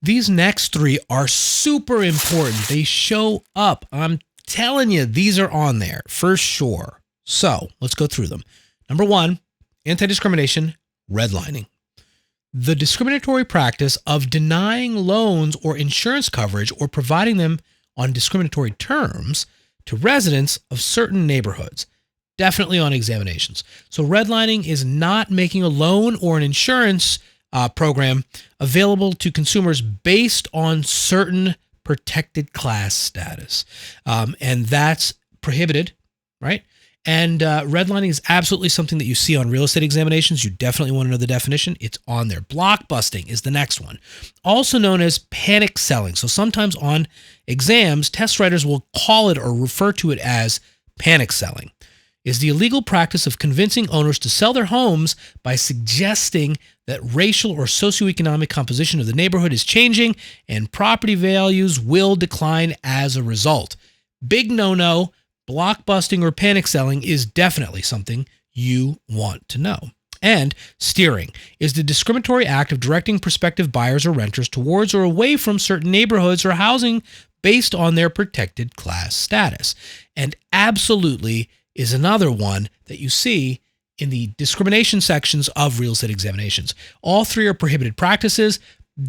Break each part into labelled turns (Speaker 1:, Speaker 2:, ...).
Speaker 1: These next three are super important. They show up. I'm telling you, these are on there for sure. So let's go through them. Number one, anti-discrimination, redlining. The discriminatory practice of denying loans or insurance coverage or providing them on discriminatory terms to residents of certain neighborhoods. Definitely on examinations. So redlining is not making a loan or an insurance program available to consumers based on certain protected class status. And that's prohibited, right? And redlining is absolutely something that you see on real estate examinations. You definitely want to know the definition. It's on there. Blockbusting is the next one, also known as panic selling. So sometimes on exams, test writers will call it or refer to it as panic selling. Is the illegal practice of convincing owners to sell their homes by suggesting that racial or socioeconomic composition of the neighborhood is changing and property values will decline as a result. Big no-no. Blockbusting or panic selling is definitely something you want to know. And steering is the discriminatory act of directing prospective buyers or renters towards or away from certain neighborhoods or housing based on their protected class status. And absolutely is another one that you see in the discrimination sections of real estate examinations. All three are prohibited practices,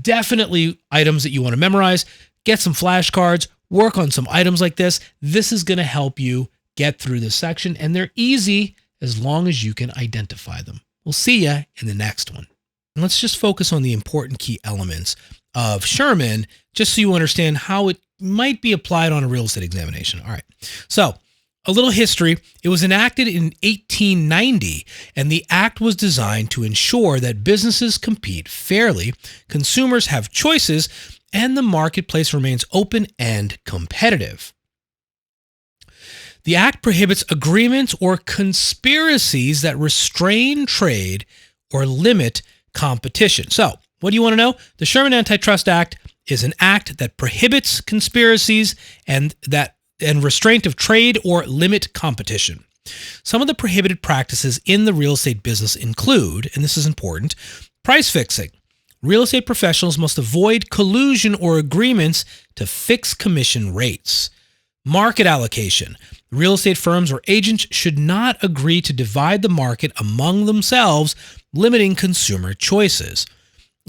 Speaker 1: definitely items that you want to memorize. Get some flashcards, work on some items like this. This is going to help you get through this section, and they're easy as long as you can identify them. We'll see you in the next one. And let's just focus on the important key elements of Sherman, just so you understand how it might be applied on a real estate examination. All right. So, a little history. It was enacted in 1890, and the act was designed to ensure that businesses compete fairly, consumers have choices, and the marketplace remains open and competitive. The act prohibits agreements or conspiracies that restrain trade or limit competition. So, what do you want to know? The Sherman Antitrust Act is an act that prohibits conspiracies and restraint of trade or limit competition. Some of the prohibited practices in the real estate business include, and this is important, price fixing. Real estate professionals must avoid collusion or agreements to fix commission rates. Market allocation. Real estate firms or agents should not agree to divide the market among themselves, limiting consumer choices.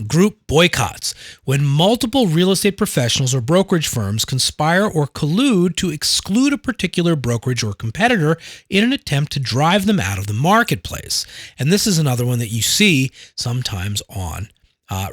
Speaker 1: Group boycotts. When multiple real estate professionals or brokerage firms conspire or collude to exclude a particular brokerage or competitor in an attempt to drive them out of the marketplace. And this is another one that you see sometimes on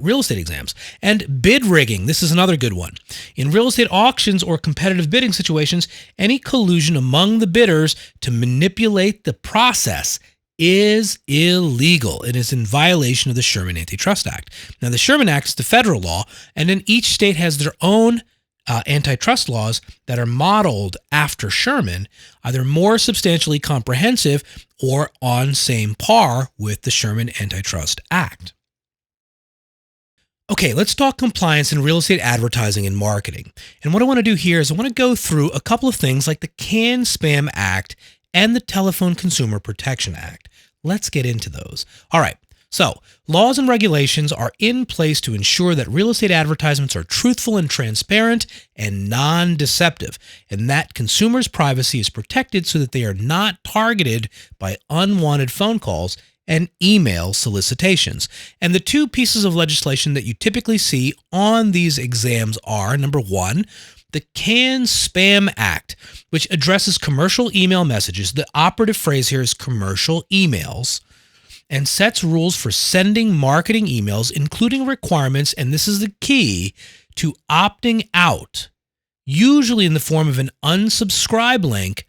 Speaker 1: real estate exams. And bid rigging. This is another good one. In real estate auctions or competitive bidding situations, any collusion among the bidders to manipulate the process is illegal. It is in violation of the Sherman Antitrust Act. Now, the Sherman Act is the federal law, and then each state has their own antitrust laws that are modeled after Sherman, either more substantially comprehensive or on same par with the Sherman Antitrust Act. Okay, let's talk compliance in real estate advertising and marketing. And what I want to do here is I want to go through a couple of things like the CAN-SPAM Act and the Telephone Consumer Protection Act. Let's get into those. All right, so laws and regulations are in place to ensure that real estate advertisements are truthful and transparent and non-deceptive, and that consumers' privacy is protected so that they are not targeted by unwanted phone calls and email solicitations. And the two pieces of legislation that you typically see on these exams are, number one, the CAN-SPAM Act, which addresses commercial email messages. The operative phrase here is commercial emails, and sets rules for sending marketing emails, including requirements, and this is the key, to opting out, usually in the form of an unsubscribe link,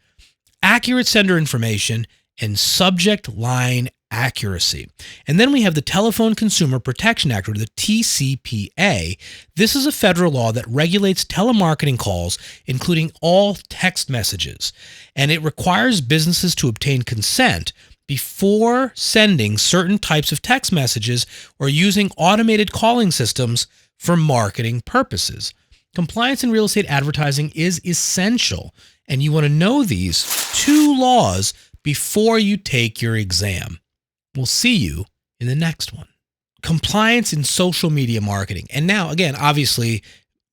Speaker 1: accurate sender information, and subject line accuracy. And then we have the Telephone Consumer Protection Act, or the TCPA. This is a federal law that regulates telemarketing calls, including all text messages. And it requires businesses to obtain consent before sending certain types of text messages or using automated calling systems for marketing purposes. Compliance in real estate advertising is essential, and you want to know these two laws before you take your exam. We'll see you in the next one. compliance in social media marketing. And now, again, obviously,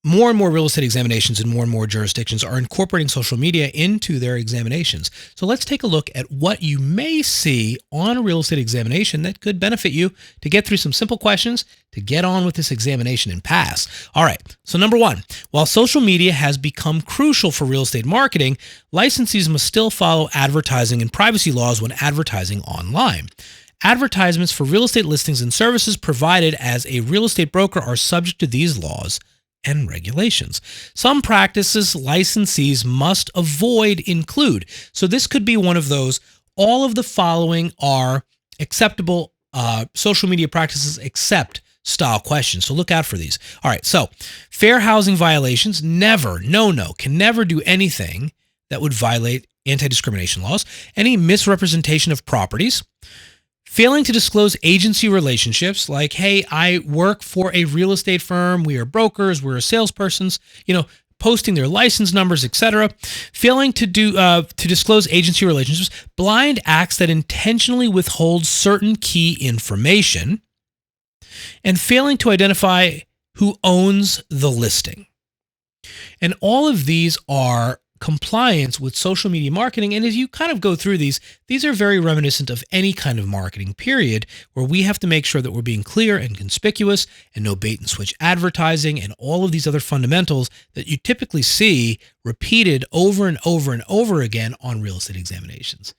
Speaker 1: more and more real estate examinations and more jurisdictions are incorporating social media into their examinations. So let's take a look at what you may see on a real estate examination that could benefit you to get through some simple questions to get on with this examination and pass. All right, so number one, while social media has become crucial for real estate marketing, licensees must still follow advertising and privacy laws when advertising online. Advertisements for real estate listings and services provided as a real estate broker are subject to these laws and regulations. Some practices licensees must avoid include. So this could be one of those, all of the following are acceptable social media practices except style questions. So look out for these. All right, so fair housing violations, never, no, can never do anything that would violate anti-discrimination laws. Any misrepresentation of properties. Failing to disclose agency relationships, like, hey, I work for a real estate firm, we are brokers, we're salespersons, posting their license numbers, etc. Failing to disclose agency relationships, blind acts that intentionally withhold certain key information, and failing to identify who owns the listing. And all of these are compliance with social media marketing. And as you kind of go through these are very reminiscent of any kind of marketing period where we have to make sure that we're being clear and conspicuous and no bait and switch advertising and all of these other fundamentals that you typically see repeated over and over and over again on real estate examinations.